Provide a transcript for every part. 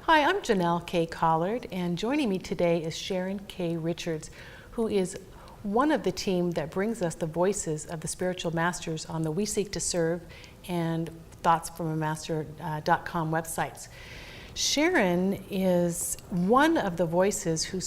Hi, I'm Janelle K. Collard, and joining me today is Sharon K. Richards, who is one of the team that brings us the voices of the spiritual masters on the We Seek to Serve and Thoughts from a Master.com websites. Sharon is one of the voices who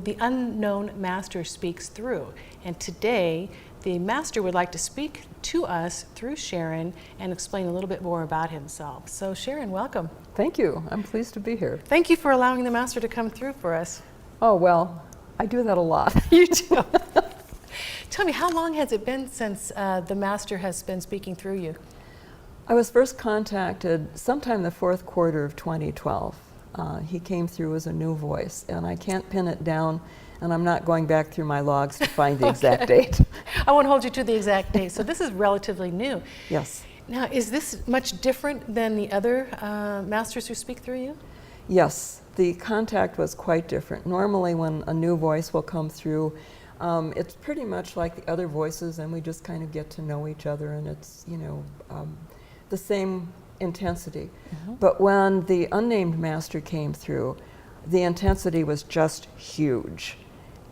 the unknown master speaks through. And today, the master would like to speak to us through Sharon and explain a little bit more about himself. So Sharon, welcome. Thank you. I'm pleased to be here. Thank you for allowing the master to come through for us. Oh, well, I do that a lot. You do. Tell me, how long has it been since the master has been speaking through you? I was first contacted sometime the fourth quarter of 2012. He came through as a new voice, and I can't pin it down, and I'm not going back through my logs to find the exact date. I won't hold you to the exact date. So this is relatively new. Yes. Now, is this much different than the other masters who speak through you? Yes, the contact was quite different. Normally when a new voice will come through, it's pretty much like the other voices, and we just kind of get to know each other, and it's, the same intensity. Mm-hmm. But when the unnamed master came through, the intensity was just huge.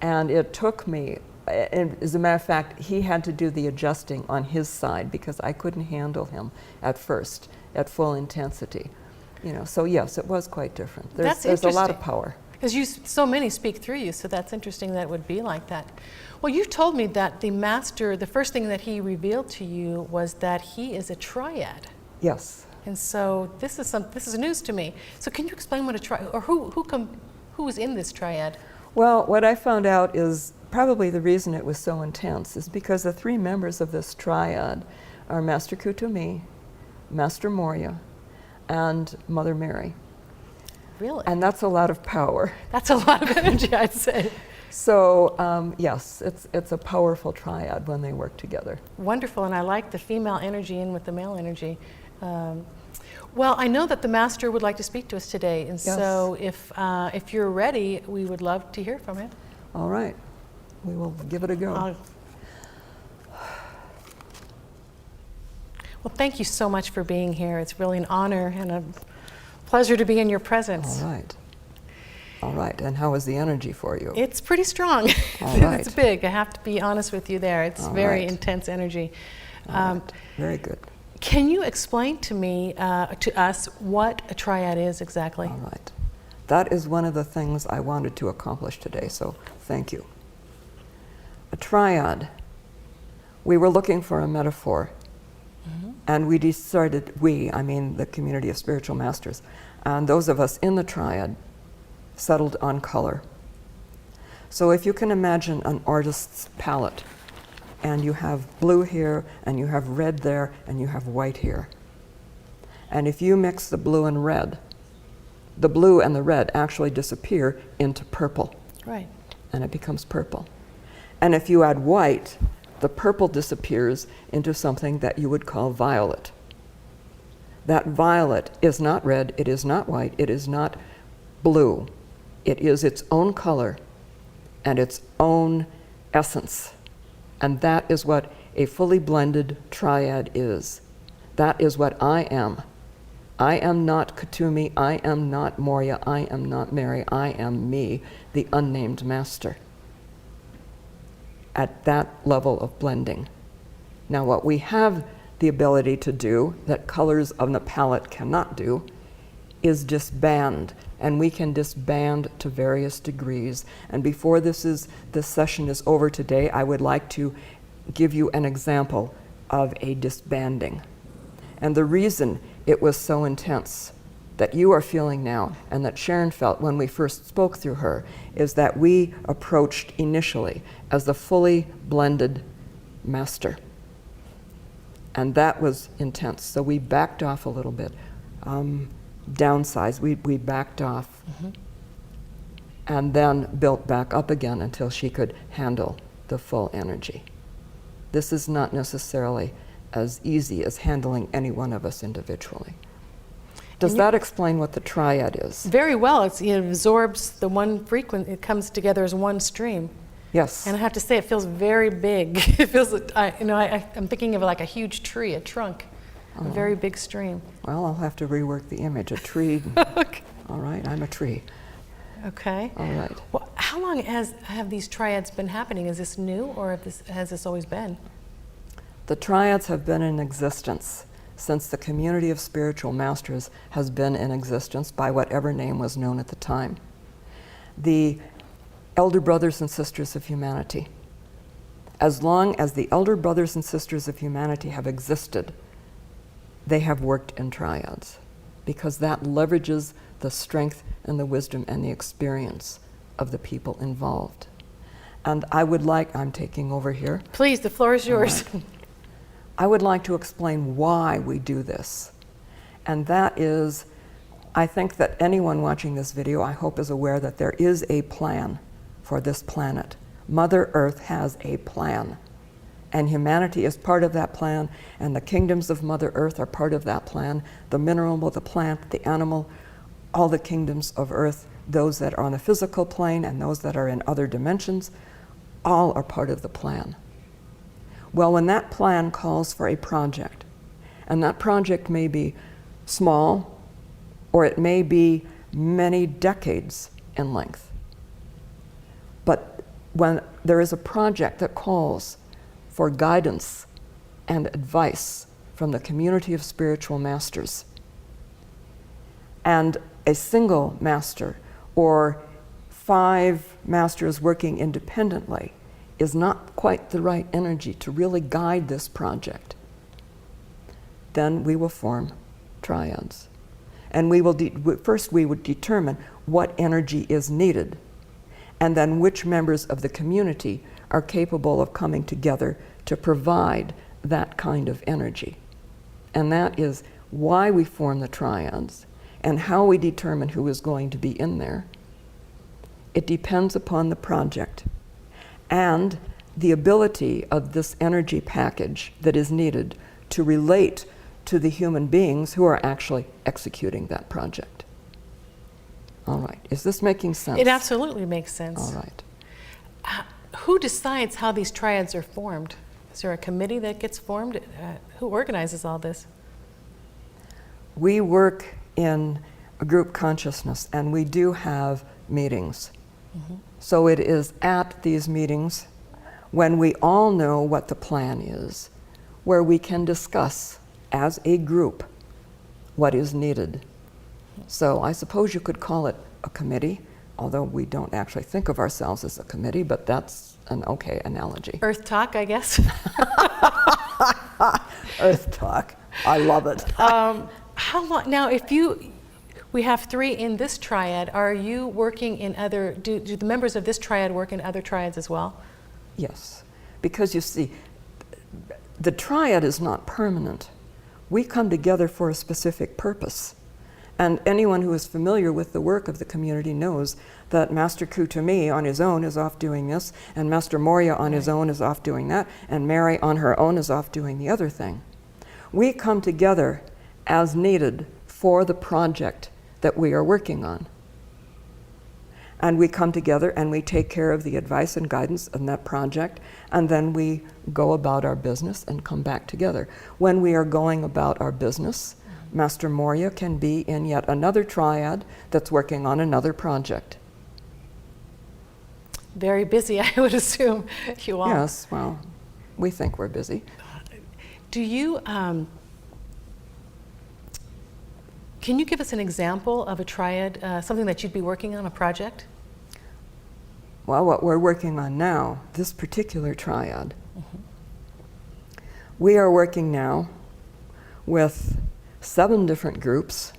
And it took me, and as a matter of fact, he had to do the adjusting on his side because I couldn't handle him at first at full intensity. So yes, it was quite different. There's a lot of power. Because so many speak through you, so that's interesting that it would be like that. Well, you told me that the master, the first thing that he revealed to you was that he is a triad. Yes. And so this is news to me. So can you explain what a triad, or who is in this triad? Well, what I found out is probably the reason it was so intense is because the three members of this triad are Master Kutumi, Master Moria, and Mother Mary. Really? And that's a lot of power. That's a lot of energy, I'd say. So yes, it's a powerful triad when they work together. Wonderful, and I like the female energy in with the male energy. Well, I know that the master would like to speak to us today, and yes. So if you're ready, we would love to hear from him. All right, we will give it a go. Well, thank you so much for being here. It's really an honor and a pleasure to be in your presence. All right. All right, and how is the energy for you? It's pretty strong. All right. It's big. I have to be honest with you there. It's All very right. intense energy. Right. Very good. Can you explain to me, to us, what a triad is exactly? All right. That is one of the things I wanted to accomplish today, so thank you. A triad. We were looking for a metaphor. And we decided, I mean the community of spiritual masters, and those of us in the triad settled on color. So if you can imagine an artist's palette, and you have blue here, and you have red there, and you have white here. And if you mix the blue and red, the blue and the red actually disappear into purple. Right. And it becomes purple. And if you add white, the purple disappears into something that you would call violet. That violet is not red, it is not white, it is not blue. It is its own color and its own essence. And that is what a fully blended triad is. That is what I am. I am not Kutumi, I am not Moria, I am not Mary, I am me, the unnamed master. At that level of blending. Now what we have the ability to do that colors on the palette cannot do is disband, and we can disband to various degrees. And before this session is over today, I would like to give you an example of a disbanding. And the reason it was so intense that you are feeling now and that Sharon felt when we first spoke through her is that we approached initially as the fully blended master. And that was intense. So we backed off a little bit, downsized, we backed off, and then built back up again until she could handle the full energy. This is not necessarily as easy as handling any one of us individually. Does that explain what the triad is? Very well. It absorbs the one frequency. It comes together as one stream. Yes. And I have to say, it feels very big. It feels, I'm thinking of it like a huge tree, a trunk. a very big stream. Well, I'll have to rework the image. A tree. Okay. All right, I'm a tree. Okay. All right. Well, how long have these triads been happening? Is this new, or has this always been? The triads have been in existence since the community of spiritual masters has been in existence by whatever name was known at the time. The elder brothers and sisters of humanity. As long as the elder brothers and sisters of humanity have existed, they have worked in triads, because that leverages the strength and the wisdom and the experience of the people involved. And I would like, I'm taking over here. Please, the floor is yours. Right. I would like to explain why we do this. And that is, I think that anyone watching this video, I hope, is aware that there is a plan for this planet. Mother Earth has a plan. And humanity is part of that plan, and the kingdoms of Mother Earth are part of that plan. The mineral, the plant, the animal, all the kingdoms of Earth, those that are on the physical plane and those that are in other dimensions, all are part of the plan. Well, when that plan calls for a project, and that project may be small, or it may be many decades in length, but when there is a project that calls for guidance and advice from the community of spiritual masters, and a single master or 5 masters working independently is not quite the right energy to really guide this project, then we will form triads. And we will first we would determine what energy is needed, and then which members of the community are capable of coming together to provide that kind of energy. And that is why we form the triads and how we determine who is going to be in there. It depends upon the project and the ability of this energy package that is needed to relate to the human beings who are actually executing that project. All right, is this making sense? It absolutely makes sense. All right. Who decides how these triads are formed? Is there a committee that gets formed? Who organizes all this? We work in a group consciousness, and we do have meetings. Mm-hmm. So it is at these meetings, when we all know what the plan is, where we can discuss as a group what is needed. So I suppose you could call it a committee, although we don't actually think of ourselves as a committee, but that's an okay analogy. Earth Talk, I guess. Earth Talk. I love it. How long, now we have 3 in this triad, are you working in other, do the members of this triad work in other triads as well? Yes, because you see, the triad is not permanent. We come together for a specific purpose. And anyone who is familiar with the work of the community knows that Master Kutumi on his own is off doing this, and Master Moria on his own is off doing that, and Mary on her own is off doing the other thing. We come together as needed for the project that we are working on. And we come together and we take care of the advice and guidance in that project, and then we go about our business and come back together. When we are going about our business, Master Moria can be in yet another triad that's working on another project. Very busy, I would assume, you all. Yes, well, we think we're busy. Do you, can you give us an example of a triad, something that you'd be working on, a project? Well, what we're working on now, this particular triad, we are working now with 7 different groups,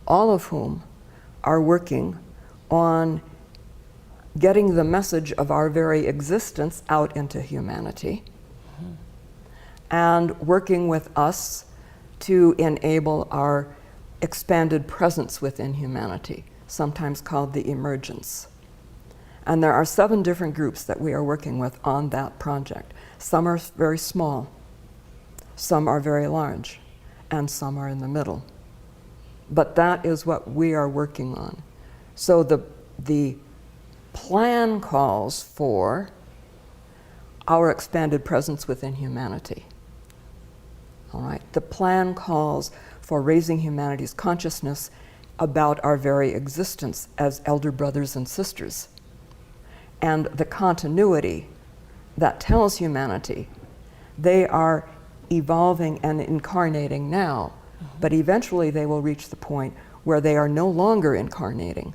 all of whom are working on getting the message of our very existence out into humanity, and working with us to enable our expanded presence within humanity, sometimes called the emergence. And there are 7 different groups that we are working with on that project. Some are very small, some are very large, and some are in the middle. But that is what we are working on. So the plan calls for our expanded presence within humanity. All right. The plan calls for raising humanity's consciousness about our very existence as elder brothers and sisters, and the continuity that tells humanity they are evolving and incarnating now, but eventually they will reach the point where they are no longer incarnating.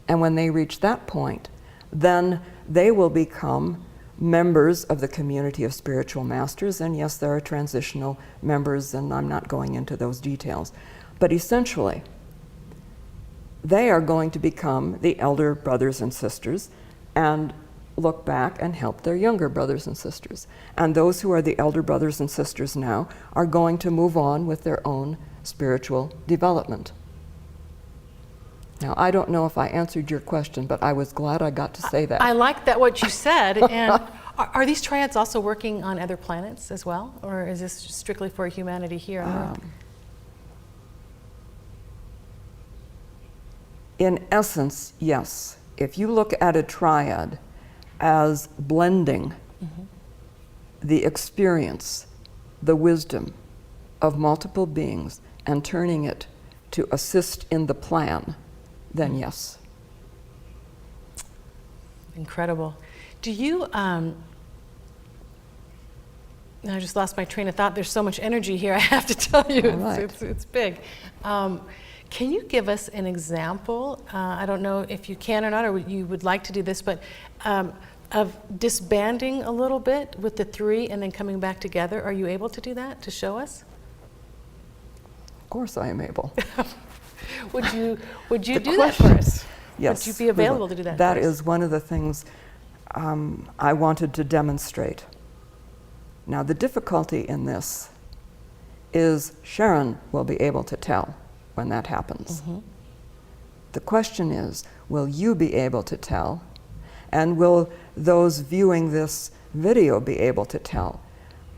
And when they reach that point, then they will become members of the community of spiritual masters. And yes, there are transitional members, and I'm not going into those details. But essentially, they are going to become the elder brothers and sisters and look back and help their younger brothers and sisters. And those who are the elder brothers and sisters now are going to move on with their own spiritual development. Now, I don't know if I answered your question, but I was glad I got to say that. I like that what you said. And are these triads also working on other planets as well? Or is this strictly for humanity here on Earth? In essence, yes. If you look at a triad as blending the experience, the wisdom of multiple beings and turning it to assist in the plan, then yes. Incredible. Do you, I just lost my train of thought. There's so much energy here, I have to tell you. It's big. Can you give us an example? I don't know if you can or not, or you would like to do this, but of disbanding a little bit with the three and then coming back together. Are you able to do that, to show us? Of course I am able. Would you do that for us? Yes. Would you be available to do that? That is one of the things I wanted to demonstrate. Now, the difficulty in this is Sharon will be able to tell when that happens. The question is, will you be able to tell? And will those viewing this video be able to tell?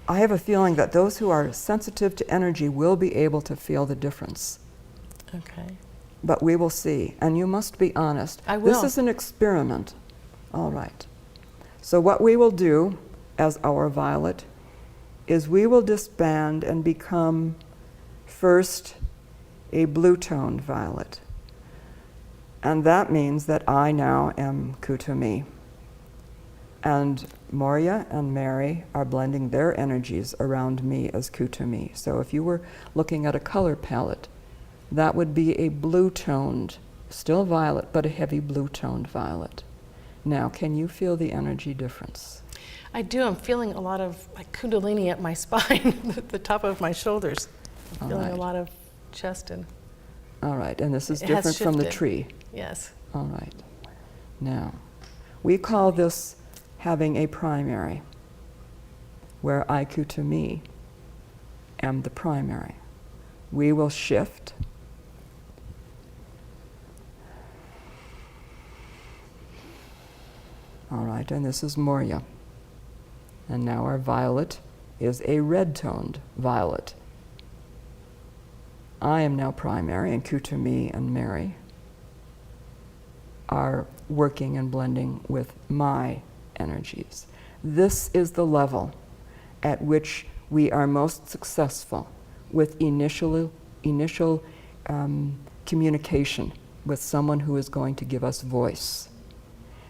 I have a feeling that those who are sensitive to energy will be able to feel the difference. Okay. But we will see. And you must be honest. I will. This is an experiment. All right. So what we will do as our violet is we will disband and become first a blue-toned violet. And that means that I now am Kutumi. And Moria and Mary are blending their energies around me as Kutumi. So if you were looking at a color palette, that would be a blue-toned, still violet, but a heavy blue-toned violet. Now, can you feel the energy difference? I do. I'm feeling a lot of like kundalini at my spine, at the top of my shoulders. I'm feeling a lot of chest and... All right, and this is different from the tree. Yes. All right. Now, we call this having a primary, where I, Kutumi, am the primary. We will shift. All right, and this is Moria. And now our violet is a red-toned violet. I am now primary, and Kutumi and Mary are working and blending with my energies. This is the level at which we are most successful with initial communication with someone who is going to give us voice.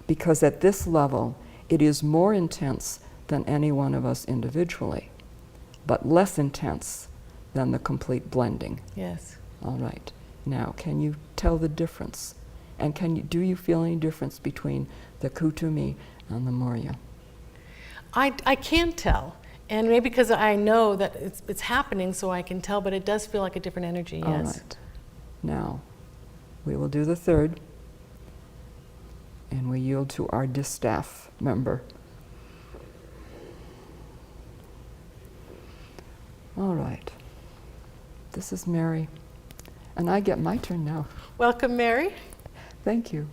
Because at this level, it is more intense than any one of us individually, but less intense than the complete blending. Yes. All right. Now, can you tell the difference? And do you feel any difference between the Kutumi and the Moria? I can tell. And maybe because I know that it's happening, so I can tell, but it does feel like a different energy, yes. All right. Now, we will do the third, and we yield to our distaff member. All right. This is Mary, and I get my turn now. Welcome, Mary. Thank you.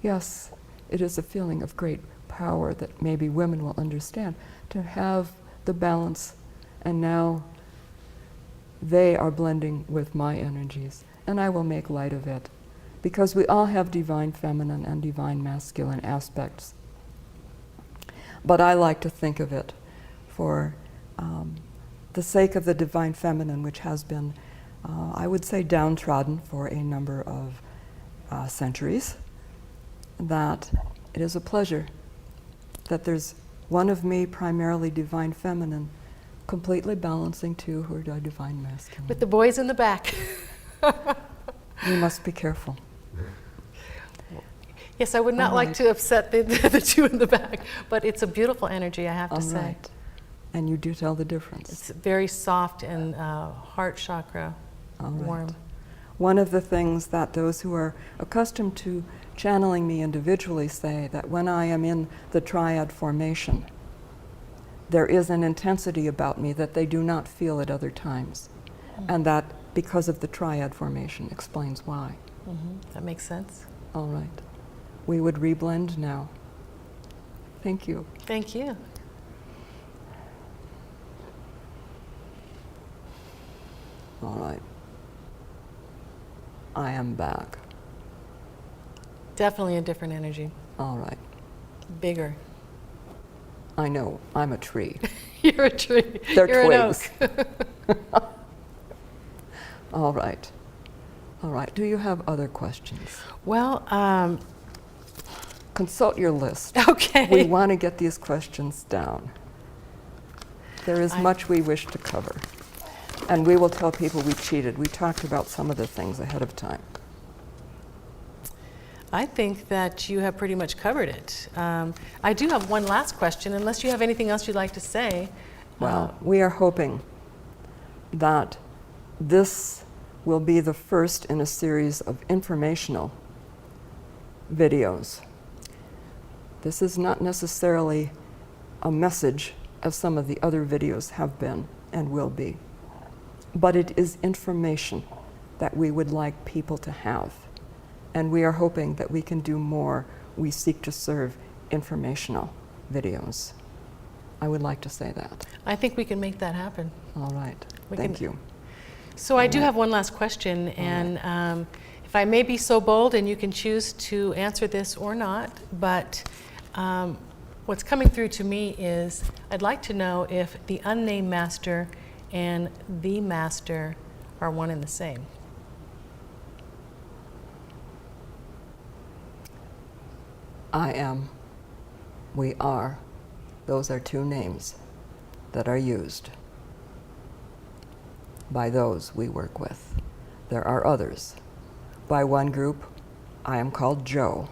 Yes, it is a feeling of great power that maybe women will understand, to have the balance, and now they are blending with my energies, and I will make light of it, because we all have divine feminine and divine masculine aspects. But I like to think of it for the sake of the Divine Feminine, which has been, I would say, downtrodden for a number of centuries, that it is a pleasure that there's one of me, primarily Divine Feminine, completely balancing two who are Divine Masculine. With the boys in the back. We must be careful. Yes, I would not like to upset the two in the back, but it's a beautiful energy, I have to say. Right. And you do tell the difference. It's very soft and heart chakra warm. One of the things that those who are accustomed to channeling me individually say, that when I am in the Triad formation, there is an intensity about me that they do not feel at other times. And that, because of the Triad formation, explains why. That makes sense. All right. We would reblend now. Thank you. Thank you. All right. I am back. Definitely a different energy. All right. Bigger. I know. I'm a tree. You're a tree. They're You're twigs. an oak. All right. All right. Do you have other questions? Well, Consult your list. okay. We want to get these questions down. There is much we wish to cover. And we will tell people we cheated. We talked about some of the things ahead of time. I think that you have pretty much covered it. I do have one last question, unless you have anything else you'd like to say. Well, we are hoping that this will be the first in a series of informational videos. This is not necessarily a message, as some of the other videos have been and will be, but it is information that we would like people to have. And we are hoping that we can do more We Seek to Serve informational videos. I would like to say that. I think we can make that happen. All right. We Thank can- you. So I do have one last question, and if I may be so bold, and you can choose to answer this or not, but what's coming through to me is I'd like to know if the unnamed master and the master are one and the same. I am, we are, those are two names that are used by those we work with. There are others. By one group, I am called Joe,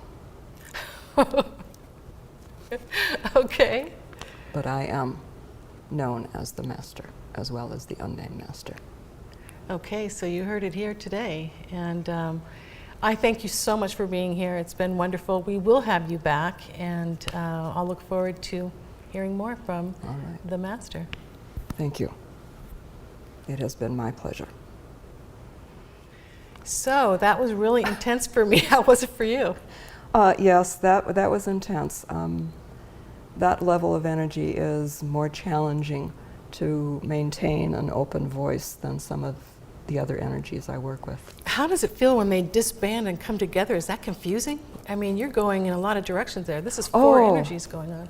Okay. but I am known as the Master, as well as the Unnamed Master. Okay, so you heard it here today, and I thank you so much for being here. It's been wonderful. We will have you back, and I'll look forward to hearing more from All right. the master. Thank you. It has been my pleasure. So that was really intense for me. How was it for you? Yes, that was intense. That level of energy is more challenging to maintain an open voice than some of the other energies I work with. How does it feel when they disband and come together? Is that confusing? I mean, you're going in a lot of directions there. This is four energies going on.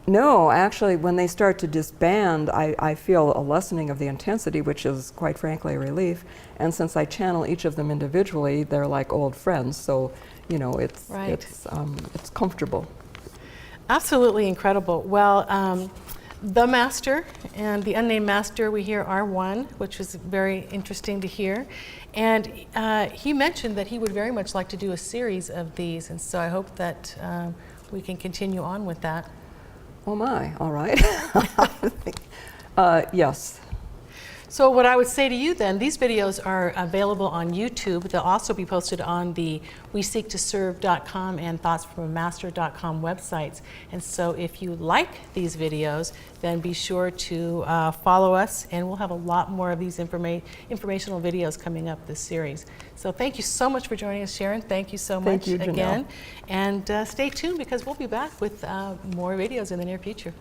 No, actually, when they start to disband, I feel a lessening of the intensity, which is, quite frankly, a relief. And since I channel each of them individually, they're like old friends. So, you know, it's comfortable. Absolutely incredible. Well, the master and the unnamed master we hear are one, which was very interesting to hear. And he mentioned that he would very much like to do a series of these, and so I hope that we can continue on with that. Oh my, all right. Yes. So what I would say to you then, these videos are available on YouTube. They'll also be posted on the WeSeekToServe.com and ThoughtsFromAMaster.com websites. And so if you like these videos, then be sure to follow us, and we'll have a lot more of these informational videos coming up this series. So thank you so much for joining us, Sharon. Thank you so much Thank you, again. And stay tuned, because we'll be back with more videos in the near future.